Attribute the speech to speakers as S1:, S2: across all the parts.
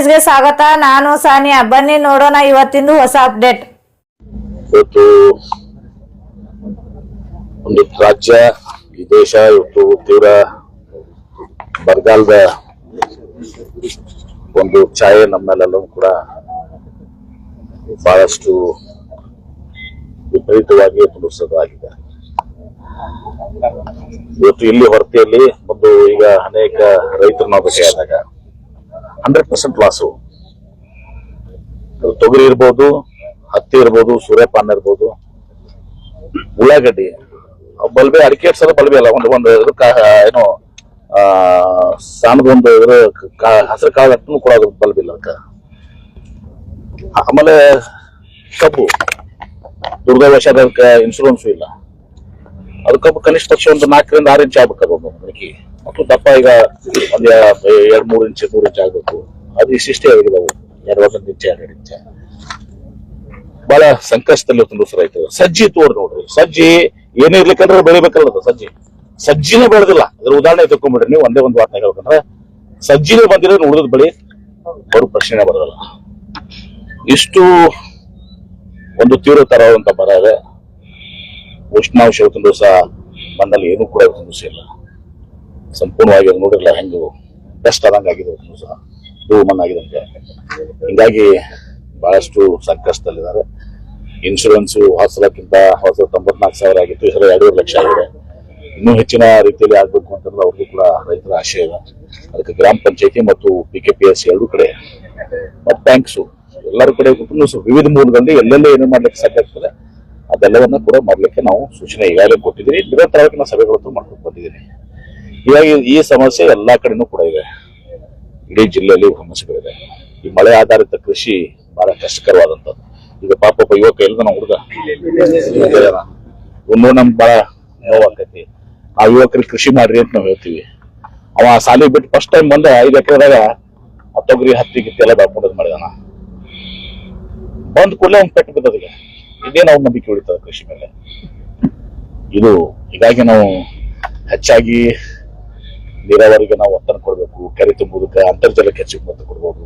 S1: ನ್ಯೂಸ್ಗೆ ಸ್ವಾಗತ. ನಾನು ಸಾನಿಯಾ. ಬನ್ನಿ ನೋಡೋಣ ಇವತ್ತಿಂದು ಹೊಸ ಅಪ್ಡೇಟ್.
S2: ಇವತ್ತು ಒಂದು ರಾಜ್ಯ ಈ ದೇಶ ಇವತ್ತು ತೀವ್ರ ಬರಗಾಲದ ಒಂದು ಛಾಯೆ ನಮ್ಮೆಲ್ಲೂ ಕೂಡ ಬಹಳಷ್ಟು ವಿಪರೀತವಾಗಿ ತುಳಿಸೋದಾಗಿದೆ. ಇವತ್ತು ಇಲ್ಲಿ ಹೊರತಿಯಲ್ಲಿ ಒಂದು ಈಗ ಅನೇಕ ರೈತರು ನಾವು ಭೇಟಿಯಾದಾಗ 100% ಲಾಸು. ತೊಗರಿ ಇರ್ಬೋದು, ಹತ್ತಿ ಇರ್ಬೋದು, ಸೂರ್ಯಪಾನ ಇರ್ಬೋದು, ಉಳ್ಳಾಗಡ್ಡಿ, ಬಲ್ಬೆ ಅಡಿಕೆ ಸಲ ಬಲ್ಬೆ ಅಲ್ಲ, ಒಂದು ಏನೋ ಸಣ್ಣದೊಂದು ಹಸಿರು ಕಾಳು ಕೂಡ ಅದು ಬಲ್ಬಿಲ್ಲ ಅದಕ್ಕೆ. ಆಮೇಲೆ ಕಬ್ಬು ದುರ್ಗಾವಶ ಅದಕ್ಕೆ ಇನ್ಶೂರೆನ್ಸು ಇಲ್ಲ. ಅದು ಕಬ್ಬು ಕನಿಷ್ಠ ಪಕ್ಷ ಒಂದು 4 ರಿಂದ 6 ಇಂಚ್ ಆಗ್ಬೇಕು ಅದು ಮಡಕಿ, ಮತ್ತು ದಪ್ಪ ಈಗ ಒಂದು 2-3 ಇಂಚ್ 3 ಇಂಚ್ ಆಗ್ಬೇಕು. ಅದು ಇಷ್ಟಿಷ್ಟೇ ಆಗಿದಾವು, 1 ಇಂಚ್ 2 ಇಂಚ್. ಬಹಳ ಸಂಕಷ್ಟದಲ್ಲಿ ರೈತರು. ಸಜ್ಜಿ ತೋಡ್ ನೋಡ್ರಿ, ಸಜ್ಜಿ ಏನಿರ್ಲಿಕ್ಕಂದ್ರೆ ಬೆಳಿಬೇಕಲ್ಲ, ಸಜ್ಜಿನೇ ಬೆಳೆದಿಲ್ಲ. ಅದ್ರ ಉದಾಹರಣೆ ತಕೊಂಡ್ಬಿಡ್ರಿ ನೀವು, ಒಂದೇ ಒಂದು ವಾರ್ತೆ ಹೇಳ್ಬೇಕಂದ್ರೆ ಸಜ್ಜಿನೇ ಬಂದಿರೋ ಉಳಿದ ಬೆಳಿ ಬರೋ ಪ್ರಶ್ನೆ ಬರೋಲ್ಲ. ಇಷ್ಟು ಒಂದು ತೀವ್ರತರವಾದಂತ ಬರ ಇದೆ. ಉಷ್ಣಾಂಶ ಇವತ್ತಿನ ದಿವಸ ಮಣ್ಣಲ್ಲಿ ಏನೂ ಕೂಡ ಇವತ್ತಿನ ದಿವಸ ಇಲ್ಲ. ಸಂಪೂರ್ಣವಾಗಿ ಅದು ನೋಡಿರಲ್ಲ ಹೆಂಗು ಬೆಸ್ಟ್ ಆದಂಗೆ ಆಗಿದೆ ಇವತ್ತಿನ ದಿವಸ, ಮಣ್ಣಾಗಿದಂತೆ. ಹಿಂಗಾಗಿ ಬಹಳಷ್ಟು ಸಂಕಷ್ಟದಲ್ಲಿದ್ದಾರೆ. ಇನ್ಶೂರೆನ್ಸು ಹೊಸಲಕ್ಕಿಂತ 94,000 ಆಗಿತ್ತು, ಈ ಸಲ 2.5 ಲಕ್ಷ ಆಗಿದೆ. ಇನ್ನೂ ಹೆಚ್ಚಿನ ರೀತಿಯಲ್ಲಿ ಆಗ್ಬೇಕು ಅಂತಂದ್ರೆ ಅವ್ರಿಗೂ ಕೂಡ ರೈತರ ಆಶಯ ಇದೆ. ಅದಕ್ಕೆ ಗ್ರಾಮ ಪಂಚಾಯತಿ ಮತ್ತು PKPS ಎರಡೂ ಕಡೆ ಮತ್ತು ಬ್ಯಾಂಕ್ಸು ಎಲ್ಲರೂ ಕಡೆ ವಿವಿಧ ಮೂಲಗಳಲ್ಲಿ ಎಲ್ಲೆಲ್ಲ ಏನೇನು ಮಾಡ್ಲಿಕ್ಕೆ ಸಾಧ್ಯ ಆಗ್ತದೆ ಅದೆಲ್ಲವನ್ನ ಕೂಡ ಮಾಡ್ಲಿಕ್ಕೆ ನಾವು ಸೂಚನೆ ಈಗಾಗಲೇ ಕೊಟ್ಟಿದ್ದೀವಿ. ನಿರಂತರವಾಗಿ ನಾವು ಸಭೆಗಳಂತೂ ಮಾಡ್ಕೊಂಡು ಬಂದಿದ್ದೀನಿ. ಹೀಗಾಗಿ ಈ ಸಮಸ್ಯೆ ಎಲ್ಲಾ ಕಡೆನೂ ಕೂಡ ಇದೆ. ಇಡೀ ಜಿಲ್ಲೆಯಲ್ಲಿ ಸಮಸ್ಯೆಗಳಿದೆ. ಈ ಮಳೆ ಆಧಾರಿತ ಕೃಷಿ ಬಹಳ ಕಷ್ಟಕರವಾದಂಥದ್ದು. ಈಗ ಪಾಪ ಯುವಕ ಎಲ್ಲ ನಾವು ಹುಡುಗ ಒಂದು ನಮ್ಗೆ ಬಹಳ ನೋವಾಕೈತಿ. ಆ ಯುವಕರಿಗೆ ಕೃಷಿ ಮಾಡ್ರಿ ಅಂತ ನಾವು ಹೇಳ್ತೀವಿ. ಅವ ಸಾಲಿ ಬಿಟ್ಟು ಫಸ್ಟ್ ಟೈಮ್ ಬಂದ 5 ಎಕರೆದಾಗ ತೊಗರಿ ಹತ್ತಿ ಗಿತ್ತಿ ಎಲ್ಲ ಬೆಳ್ಕೊಂಡದ್ ಮಾಡಿದಾನ. ಬಂದ್ ಕೂಡಲೇ ಅವ್ನು ಪೆಟ್ಟು ಬಿದ್ದದಿಗೆ ಇದೇನು ಅವ್ನ ನಂಬಿಕೆ ಉಳಿತದ ಕೃಷಿ ಮೇಲೆ. ಇದು ಹೀಗಾಗಿ ನಾವು ಹೆಚ್ಚಾಗಿ ನೀರಾವರಿಗೆ ನಾವು ಒತ್ತನ್ನು ಕೊಡಬೇಕು. ಕೆರೆ ತುಂಬುವುದಕ್ಕೆ ಅಂತರ್ಜಲಕ್ಕೆ ಹೆಚ್ಚಿಗೆ ಒತ್ತು ಕೊಡ್ಬೋದು.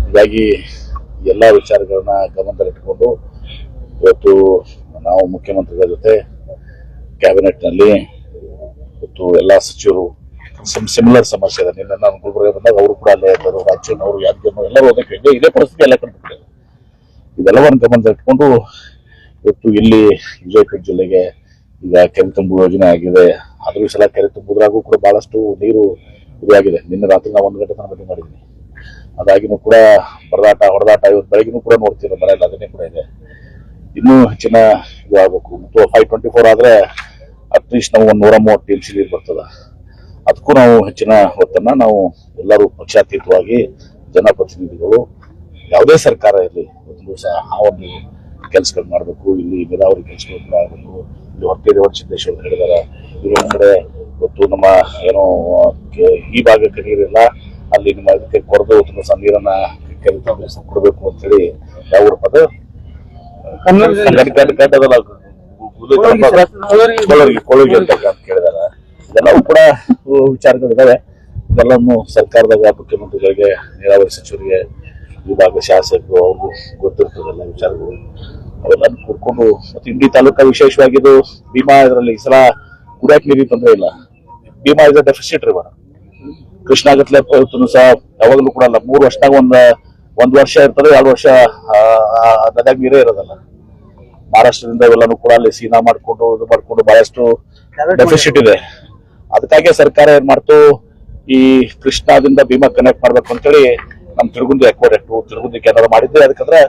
S2: ಹೀಗಾಗಿ ಎಲ್ಲಾ ವಿಚಾರಗಳನ್ನ ಗಮನದಲ್ಲಿಟ್ಟುಕೊಂಡು ಇವತ್ತು ನಾವು ಮುಖ್ಯಮಂತ್ರಿಗಳ ಜೊತೆ ಕ್ಯಾಬಿನೆಟ್ ನಲ್ಲಿ ಇವತ್ತು ಎಲ್ಲಾ ಸಚಿವರು ಸಿಮಿಲರ್ ಸಮಸ್ಯೆ ಇದೆ. ನಿನ್ನೆ ನಾನು ಗುಲ್ಬರ್ಗ ಬಂದಾಗ ಅವರು ಕೂಡ ಅಲ್ಲೇ ಇದ್ದರು, ರಾಜ್ಯನವರು, ಯಾದಗಿರಿ ಎಲ್ಲರೂ ಹೋಗಕ್ಕೆ ಇದೇ ಪರಿಸ್ಥಿತಿ ಎಲ್ಲ ಕಂಡುಬಿಟ್ಟಿದೆ. ಇದೆಲ್ಲವನ್ನು ಗಮನದಲ್ಲಿಟ್ಕೊಂಡು ಇವತ್ತು ಇಲ್ಲಿ ವಿಜಯಪುರ ಜಿಲ್ಲೆಗೆ ಈಗ ಕೆರೆ ತುಂಬುವ ಯೋಜನೆ ಆಗಿದೆ. ಅದ್ರ ಸಲ ಕೆರೆ ತುಂಬುದ್ರಾಗೂ ಕೂಡ ಬಹಳಷ್ಟು ನೀರು ಇದಾಗಿದೆ. ನಿನ್ನೆ ರಾತ್ರಿ ನಾವು 1 ಗಂಟೆ ತನಕ ಮೀಟಿಂಗ್ ಮಾಡಿದ್ದೀನಿ. ಅದಾಗಿನೂ ಕೂಡ ಹೊಡೆದಾಟ ಇವತ್ತು ಬೆಳಗಿನೂ ಕೂಡ ನೋಡ್ತೀವಿ ಮನೆಯಲ್ಲಿ ಅದನ್ನೇ ಕೂಡ ಇದೆ. ಇನ್ನೂ ಹೆಚ್ಚಿನ ಇದು ಆಗ್ಬೇಕು. ಮತ್ತು 524 ಆದ್ರೆ ಅಟ್ಲೀಸ್ಟ್ ನಾವು 130 TMC ನೀರು ಬರ್ತದ. ಅದಕ್ಕೂ ನಾವು ಹೆಚ್ಚಿನ ಒತ್ತನ್ನ ನಾವು ಎಲ್ಲರೂ ಪಕ್ಷಾತೀತವಾಗಿ ಜನಪ್ರತಿನಿಧಿಗಳು ಯಾವುದೇ ಸರ್ಕಾರ ಇರಲಿ ಒಂದು ದಿವಸ ಆ ಒಂದು ಕೆಲಸಗಳು ಮಾಡಬೇಕು. ಇಲ್ಲಿ ನೀರಾವರಿ ಕೆಲಸಗಳು ಕೂಡ ಆಗಬೇಕು. ಇಲ್ಲಿ ಹೊರತೆ ಸಿದ್ದೇಶ್ವರ ಹೇಳಿದಾರೆ. ಇನ್ನೊಂದು ಕಡೆ ಇವತ್ತು ನಮ್ಮ ಏನೋ ಈ ಭಾಗಕ್ಕೆ ನೀರಿಲ್ಲ, ಅಲ್ಲಿ ನಿಮ್ಮ ಇದಕ್ಕೆ ಕೊರದು ದಿವಸ ನೀರನ್ನ ಕೊಡಬೇಕು ಅಂತ ಹೇಳಿ ಯಾವ ಪದ ಕೊಳಗಿ ಅಂತ ಕೇಳಿದಾರೆ. ಇದೆಲ್ಲವೂ ಕೂಡ ವಿಚಾರಗಳಿದಾವೆ. ಇದೆಲ್ಲವನ್ನು ಸರ್ಕಾರದಾಗ ಮುಖ್ಯಮಂತ್ರಿಗಳಿಗೆ, ನೀರಾವರಿ ಸಚಿವರಿಗೆ, ವಿಭಾಗ ಶಾಸಕರು ಅವ್ರಿಗೂ ಗೊತ್ತಿರ್ತದೆಲ್ಲ ವಿಚಾರಗಳು. ಅವೆಲ್ಲ ಕೂಡ್ಕೊಂಡು ಮತ್ತೆ ಇಂಡಿ ತಾಲೂಕ ವಿಶೇಷವಾಗಿ ಇದು ಭೀಮಾ ಇದರಲ್ಲಿ ಈ ಸಲ ಕುಡಿಯಕ್ ನೀರಿಗೆ ತೊಂದರೆ ಇಲ್ಲ. Bhima is deficit river. ಕೃಷ್ಣಾಗತ್ಲೆ ಸಹ ಯಾವಾಗಲೂ ಕೂಡ ಅಲ್ಲ. 3 ವರ್ಷದಾಗ ಒಂದ್ ವರ್ಷ ಇರ್ತದೆ, 2 ವರ್ಷ ನದಾಗ ನೀರೇ ಇರೋದಲ್ಲ. ಮಹಾರಾಷ್ಟ್ರದಿಂದ ಇವೆಲ್ಲಾನು ಕೂಡ ಅಲ್ಲಿ ಸೀನಾ ಮಾಡ್ಕೊಂಡು ಇದು ಮಾಡ್ಕೊಂಡು ಬಹಳಷ್ಟು ಡೆಫಿಸಿಟ್ ಇದೆ. ಅದಕ್ಕಾಗಿ ಸರ್ಕಾರ ಏನ್ ಮಾಡ್ತು, ಈ ಕೃಷ್ಣಾದಿಂದ ಭೀಮಾ ಕನೆಕ್ಟ್ ಮಾಡ್ಬೇಕು ಅಂತೇಳಿ ನಮ್ ತಿರುಗುಂದಿ ಅಕ್ವಾಡೆಕ್ಟ್ ತಿರುಗುಂದಿಗೆ ಏನಾದ್ರು ಮಾಡಿದ್ದೆ. ಅದಕ್ಕಂದ್ರೆ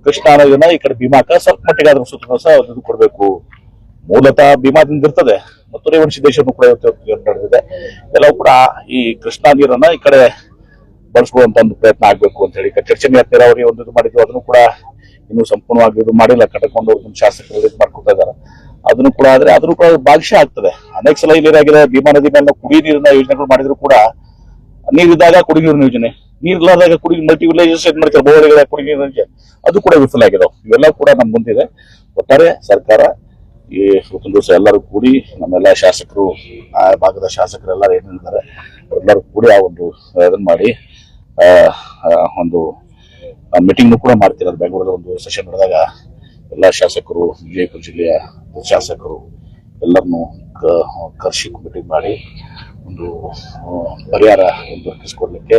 S2: ಕೃಷ್ಣಾ ನದಿನ ಈ ಕಡೆ ಭೀಮಾಕ ಸ್ವಲ್ಪ ಮಟ್ಟಿಗೆ ಅದ್ರ ಸುತ್ತ ಸಹ ಇದು ಕೊಡ್ಬೇಕು. ಮೂಲತಃ ಭೀಮಾದಿಂದ ಇರ್ತದೆ ಮತ್ತು ರೇವಣಸಿದ್ದೇಶ್ವರನು ಕೂಡ ನಡೆದಿದೆ. ಎಲ್ಲವೂ ಕೂಡ ಈ ಕೃಷ್ಣಾ ನೀರನ್ನ ಈ ಕಡೆ ಬಳಸ್ಕೊಳ್ಳುವಂತ ಒಂದು ಪ್ರಯತ್ನ ಆಗ್ಬೇಕು ಅಂತ ಹೇಳಿ ಚರ್ಚೆ ನೀರಾವರಿ ಒಂದು ಇದು ಮಾಡಿದ್ವಿ. ಅದನ್ನು ಕೂಡ ಇನ್ನು ಸಂಪೂರ್ಣವಾಗಿ ಇದು ಮಾಡಿಲ್ಲ. ಕಟ್ಟಕೊಂಡು ಶಾಸಕರು ಇದು ಮಾಡ್ಕೊತಾ ಇದಾರೆ. ಅದನ್ನು ಕೂಡ ಆದ್ರೆ ಅದ್ರೂ ಕೂಡ ಭಾಗಶಃ ಆಗ್ತದೆ. ಅನೇಕ ಸಲ ಇಲ್ಲಿರಾಗಿದೆ ಭೀಮಾ ನದಿ ಮೇಲೆ ಕುಡಿಯ ನೀರಿನ ಯೋಜನೆಗಳು ಮಾಡಿದ್ರು ಕೂಡ ನೀರಿದ್ದಾಗ ಕುಡಿ ನೀರಿನ ಯೋಜನೆ, ನೀರಿಲ್ಲದಾಗ ಕುಡಿ ಮಲ್ಟಿ ವಿಲೇಜಸ್ ಏನ್ ಮಾಡ್ತಾರೆ ಬೋರ್ಗಳ ಕುಡಿ ನೀರಿನ ಅದು ಕೂಡ ವಿಫಲ ಆಗಿದೆ. ಇವೆಲ್ಲ ಕೂಡ ನಮ್ ಮುಂದಿದೆ. ಒಟ್ಟಾರೆ ಸರ್ಕಾರ ಈ ಇವತ್ತಿನ ದಿವಸ ಎಲ್ಲರೂ ಕೂಡಿ ನಮ್ಮೆಲ್ಲ ಶಾಸಕರು, ಆ ಭಾಗದ ಶಾಸಕರೆಲ್ಲರೂ ಏನಿದ್ದಾರೆ ಎಲ್ಲರೂ ಕೂಡಿ ಆ ಒಂದು ಇದನ್ನ ಮಾಡಿ ಒಂದು ಮೀಟಿಂಗ್ ಕೂಡ ಮಾಡ್ತಿರೋದು. ಬೆಂಗಳೂರಲ್ಲಿ ಒಂದು ಸೆಷನ್ ನಡೆದಾಗ ಎಲ್ಲ ಶಾಸಕರು, ವಿಜಯಪುರ ಜಿಲ್ಲೆಯ ಶಾಸಕರು ಎಲ್ಲರನ್ನು ಕರೆಸಿ ಮೀಟಿಂಗ್ ಮಾಡಿ ಒಂದು ಪರಿಹಾರ ದೊರಕಿಸ್ಕೊಡ್ಲಿಕ್ಕೆ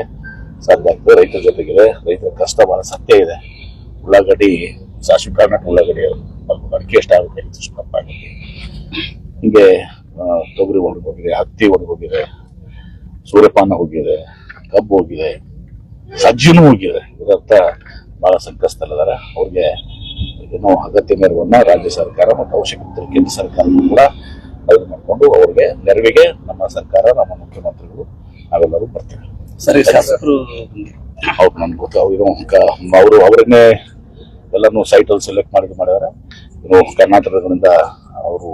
S2: ಸಾಧ್ಯ ಆಗ್ತದೆ. ರೈತರ ಜೊತೆಗಿದೆ, ರೈತರ ಕಷ್ಟ ಬಹಳ ಸತ್ಯ ಇದೆ. ಉಳ್ಳಾಗಡ್ಡಿ, ಸಾಸಿವೆ ಕರ್ನಾಟಕ ಉಳ್ಳಾಗಡ್ಡಿ ಅಡಿಕೆ ಎಷ್ಟಾಗುತ್ತೆ, ಹಿಂಗೆ ತೊಗರಿ ಒಣಗೋಗಿದೆ, ಹತ್ತಿ ಒಣಗೋಗಿದೆ, ಸೂರ್ಯಪಾನ ಹೋಗಿದೆ, ಕಬ್ಬು ಹೋಗಿದೆ, ಸಜ್ಜಿನೂ ಹೋಗಿದೆ. ಇದರ್ಥ ಬಹಳ ಸಂಕಷ್ಟದಲ್ಲಿದ್ದಾರೆ. ಅವ್ರಿಗೆ ಏನೋ ಅಗತ್ಯ ನೆರವನ್ನ ರಾಜ್ಯ ಸರ್ಕಾರ ಮತ್ತು ಅವಶ್ಯಕತೆ ಕೇಂದ್ರ ಸರ್ಕಾರಗಳು ಕೂಡ ಇದು ಮಾಡಿಕೊಂಡು ಅವ್ರಿಗೆ ನೆರವಿಗೆ ನಮ್ಮ ಸರ್ಕಾರ, ನಮ್ಮ ಮುಖ್ಯಮಂತ್ರಿಗಳು ನಾವೆಲ್ಲರೂ ಬರ್ತೀವಿ.
S3: ಸರಿ, ಶಾಸಕರು
S2: ಅವ್ರು ನನ್ಗೆ ಗೊತ್ತು, ಅವರು ಅವರನ್ನೇ ಎಲ್ಲರನ್ನು ಸೈಟ್ ಅಲ್ಲಿ ಸೆಲೆಕ್ಟ್ ಮಾಡಿದ್ದಾರೆ. ಇನ್ನು ಕರ್ನಾಟಕದಿಂದ ಅವರು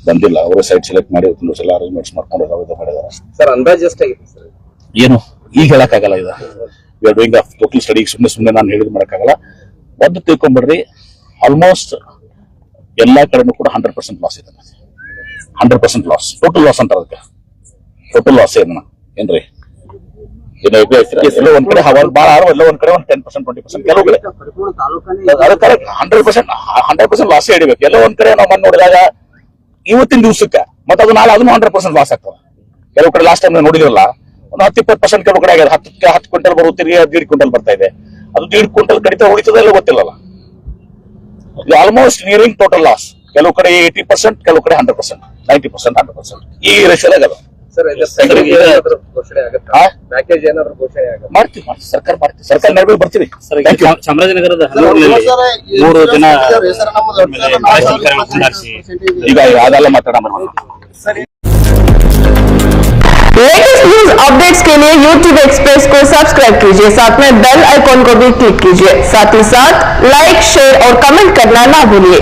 S2: ಬಂದಿಲ್ಲ, ಅವರೇ ಸೈಟ್ ಸೆಲೆಕ್ಟ್ ಮಾಡಿ ಒಂದು ಸಲ ಅರೇಂಜ್ಮೆಂಟ್ಸ್ ಮಾಡ್ಕೊಂಡು ಮಾಡಿದ್ದಾರೆ.
S3: ಸರ್, ಅಂದಾಜು ಎಷ್ಟಾಗಿತ್ತು ಸರ್?
S2: ಏನು ಈಗ ಹೇಳಕ್ಕಾಗಲ್ಲ. ಇದು we are doing total study. ಸುಮ್ಮನೆ ನಾನು ಹೇಳಿದ್ ಮಾಡಕ್ಕಾಗಲ್ಲ. ಒಂದು ತಿಳ್ಕೊಂಡ್ಬಿಡ್ರಿ, ಆಲ್ಮೋಸ್ಟ್ ಎಲ್ಲಾ ಕಡೆನೂ ಕೂಡ 100% ಲಾಸ್ ಇದೆ. 100% ಲಾಸ್, ಟೋಟಲ್ ಲಾಸ್ ಅಂತಾರೆ ಅದಕ್ಕೆ. ಟೋಟಲ್ ಲಾಸ್ ಏನ್ರಿ? ಎಲ್ಲೋ ಒಂದ್ ಕಡೆ ಹವಾಲ್ ಬಾಳ, ಎಲ್ಲೋ ಒಂದ್ ಕಡೆ ಒಂದು 10%, 20%, ಕೆಲವು ಕಡೆ 100% ಲಾಸ್ ಹಿಡಿಬೇಕು. ಎಲ್ಲೋ ಒಂದ್ ಕಡೆ ನಾವು ಮಣ್ಣು ನೋಡಿದಾಗ ಇವತ್ತಿನ ದಿವಸಕ್ಕೆ ಮತ್ತೆ ಅದು ನಾಳೆ ಅದನ್ನು 100% ಲಾಸ್ ಆಗ್ತದೆ. ಕೆಲವು ಕಡೆ ಲಾಸ್ಟ್ ಟೈಮ್ ನೋಡಿದ್ರಲ್ಲ, ಒಂದು 10-20% ಕೆಲವು ಕಡೆ ಆಗಿದೆ. 10 ಕ್ವಿಂಟಲ್ ಬರುತ್ತೆ, 1.5 ಕ್ವಿಂಟಲ್ ಬರ್ತಾ ಇದೆ. ಅದು 1.5 ಕ್ವಿಂಟಲ್ ಕಡಿತ ಹೊಡಿತದೆ ಇಲ್ಲ ಗೊತ್ತಿಲ್ಲಲ್ಲ. Almost nearing total loss. ಕೆಲವು ಕಡೆ 80%, ಕೆಲವು ಕಡೆ 100%, 90%, 100% ಈ ರೇಷಿಯೋದಾಗ ಅದು. ಮಾಡ್ತೀವಿ, ಸರ್ಕಾರ ಮಾಡ್ತೀವಿ, ಸರ್ಕಾರ ನೆರವೇರಿ ಬರ್ತೀವಿ.
S3: ಚಾಮರಾಜನಗರದ ಹಲೂರಿನಲ್ಲಿ 3 ದಿನ
S2: ಈಗ ಅದೆಲ್ಲ ಮಾತಾಡೋಣ.
S4: लेटेस्ट न्यूज अपडेट्स के लिए YouTube एक्सप्रेस को सब्सक्राइब कीजिए, साथ में बेल आइकॉन को भी क्लिक कीजिए। साथ ही साथ लाइक, शेयर और कमेंट करना ना भूलिए।